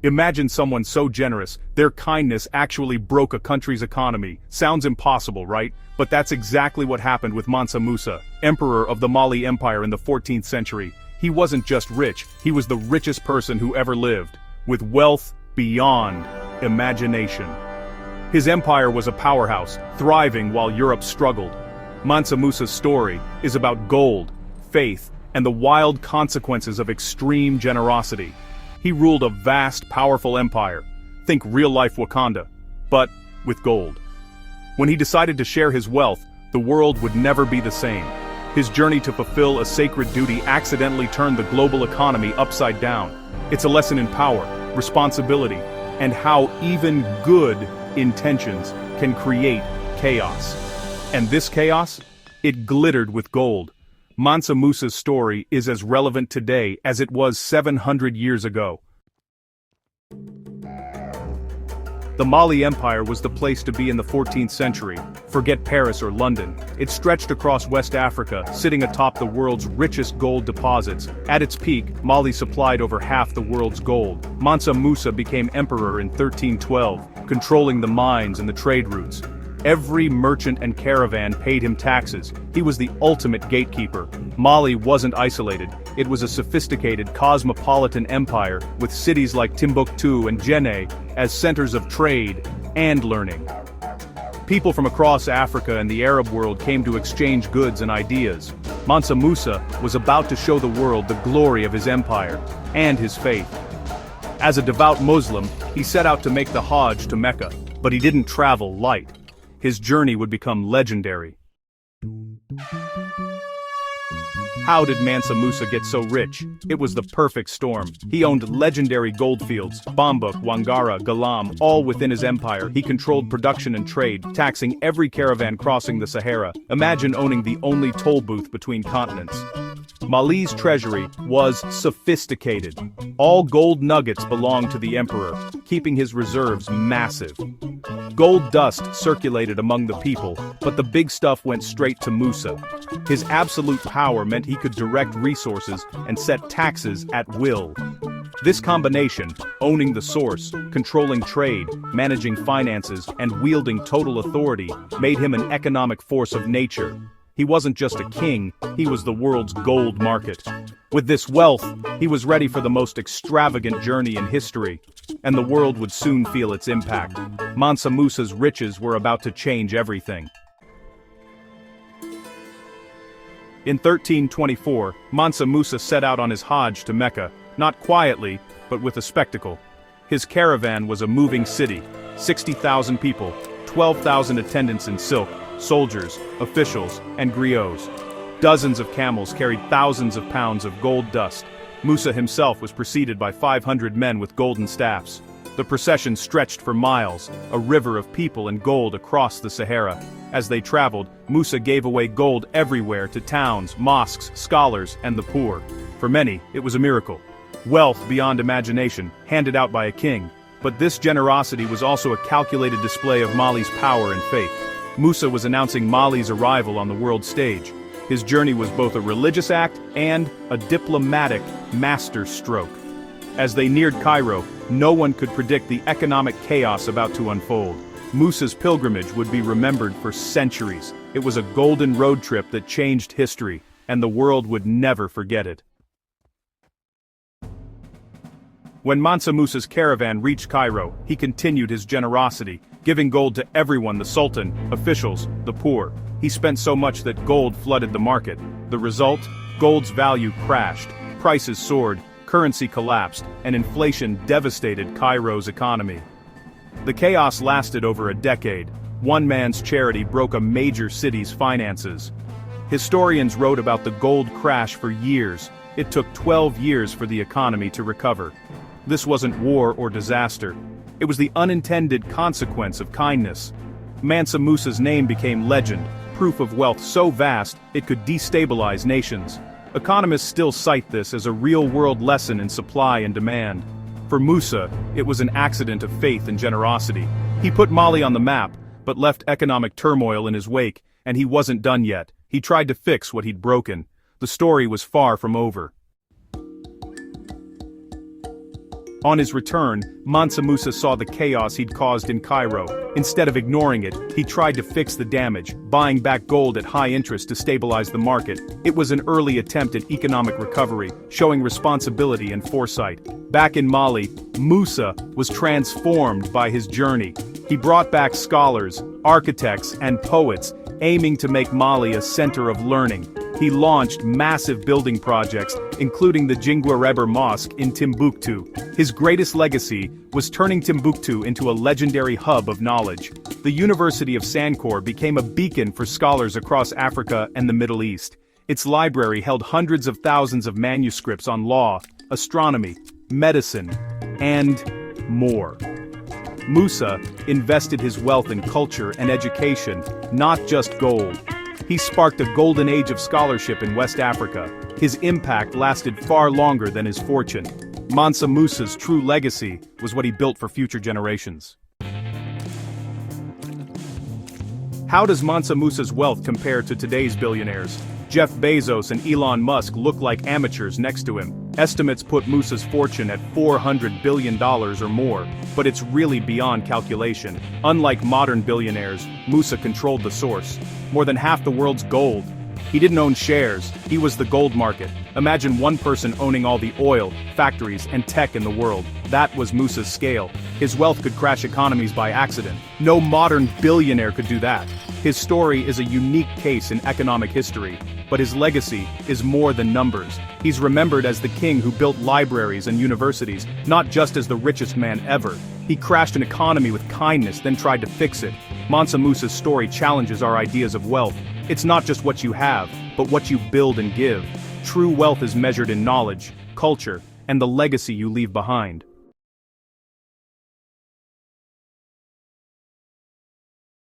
Imagine someone so generous, their kindness actually broke a country's economy. Sounds impossible, right? But that's exactly what happened with Mansa Musa, emperor of the Mali Empire in the 14th century. He wasn't just rich, he was the richest person who ever lived, with wealth beyond imagination. His empire was a powerhouse, thriving while Europe struggled. Mansa Musa's story is about gold, faith, and the wild consequences of extreme generosity. He ruled a vast, powerful empire. Think real-life Wakanda, but with gold. When he decided to share his wealth, the world would never be the same. His journey to fulfill a sacred duty accidentally turned the global economy upside down. It's a lesson in power, responsibility, and how even good intentions can create chaos. And this chaos? It glittered with gold. Mansa Musa's story is as relevant today as it was 700 years ago. The Mali Empire was the place to be in the 14th century. Forget Paris or London. It stretched across West Africa, sitting atop the world's richest gold deposits. At its peak, Mali supplied over half the world's gold. Mansa Musa became emperor in 1312, controlling the mines and the trade routes. Every merchant and caravan paid him taxes. He was the ultimate gatekeeper. Mali wasn't isolated. It was a sophisticated, cosmopolitan empire, with cities like Timbuktu and Djenné as centers of trade and learning. People from across Africa and the Arab world came to exchange goods and ideas. Mansa Musa was about to show the world the glory of his empire and his faith. As a devout Muslim, he set out to make the Hajj to Mecca, but he didn't travel light. His journey would become legendary. How did Mansa Musa get so rich? It was the perfect storm. He owned legendary goldfields, Bambouk, Wangara, Galam, all within his empire. He controlled production and trade, taxing every caravan crossing the Sahara. Imagine owning the only toll booth between continents. Mali's treasury was sophisticated. All gold nuggets belonged to the emperor, keeping his reserves massive. Gold dust circulated among the people, but the big stuff went straight to Musa. His absolute power meant he could direct resources and set taxes at will. This combination, owning the source, controlling trade, managing finances, and wielding total authority, made him an economic force of nature. He wasn't just a king, he was the world's gold market. With this wealth, he was ready for the most extravagant journey in history, and the world would soon feel its impact. Mansa Musa's riches were about to change everything. In 1324, Mansa Musa set out on his Hajj to Mecca, not quietly, but with a spectacle. His caravan was a moving city, 60,000 people, 12,000 attendants in silk, soldiers, officials, and griots. Dozens of camels carried thousands of pounds of gold dust. Musa himself was preceded by 500 men with golden staffs. The procession stretched for miles, a river of people and gold across the Sahara. As they traveled, Musa gave away gold everywhere to towns, mosques, scholars, and the poor. For many, it was a miracle. Wealth beyond imagination, handed out by a king. But this generosity was also a calculated display of Mali's power and faith. Musa was announcing Mali's arrival on the world stage. His journey was both a religious act and a diplomatic masterstroke. As they neared Cairo, no one could predict the economic chaos about to unfold. Musa's pilgrimage would be remembered for centuries. It was a golden road trip that changed history, and the world would never forget it. When Mansa Musa's caravan reached Cairo, he continued his generosity, giving gold to everyone: the sultan, officials, the poor. He spent so much that gold flooded the market. The result? Gold's value crashed, prices soared, currency collapsed, and inflation devastated Cairo's economy. The chaos lasted over a decade. One man's charity broke a major city's finances. Historians wrote about the gold crash for years. It took 12 years for the economy to recover. This wasn't war or disaster. It was the unintended consequence of kindness. Mansa Musa's name became legend, proof of wealth so vast it could destabilize nations. Economists still cite this as a real-world lesson in supply and demand. For Musa, it was an accident of faith and generosity. He put Mali on the map, but left economic turmoil in his wake, and he wasn't done yet. He tried to fix what he'd broken. The story was far from over. On his return, Mansa Musa saw the chaos he'd caused in Cairo. Instead of ignoring it, he tried to fix the damage, buying back gold at high interest to stabilize the market. It was an early attempt at economic recovery, showing responsibility and foresight. Back in Mali, Musa was transformed by his journey. He brought back scholars, architects, and poets, aiming to make Mali a center of learning. He launched massive building projects, including the Jingwereber Mosque in Timbuktu. His greatest legacy was turning Timbuktu into a legendary hub of knowledge. The University of Sankore became a beacon for scholars across Africa and the Middle East. Its library held hundreds of thousands of manuscripts on law, astronomy, medicine, and more. Musa invested his wealth in culture and education, not just gold. He sparked a golden age of scholarship in West Africa. His impact lasted far longer than his fortune. Mansa Musa's true legacy was what he built for future generations. How does Mansa Musa's wealth compare to today's billionaires? Jeff Bezos and Elon Musk look like amateurs next to him. Estimates put Musa's fortune at $400 billion or more, but it's really beyond calculation. Unlike modern billionaires, Musa controlled the source. More than half the world's gold. He didn't own shares, he was the gold market. Imagine one person owning all the oil, factories, and tech in the world. That was Musa's scale. His wealth could crash economies by accident. No modern billionaire could do that. His story is a unique case in economic history, but his legacy is more than numbers. He's remembered as the king who built libraries and universities, not just as the richest man ever. He crashed an economy with kindness, then tried to fix it. Mansa Musa's story challenges our ideas of wealth. It's not just what you have, but what you build and give. True wealth is measured in knowledge, culture, and the legacy you leave behind.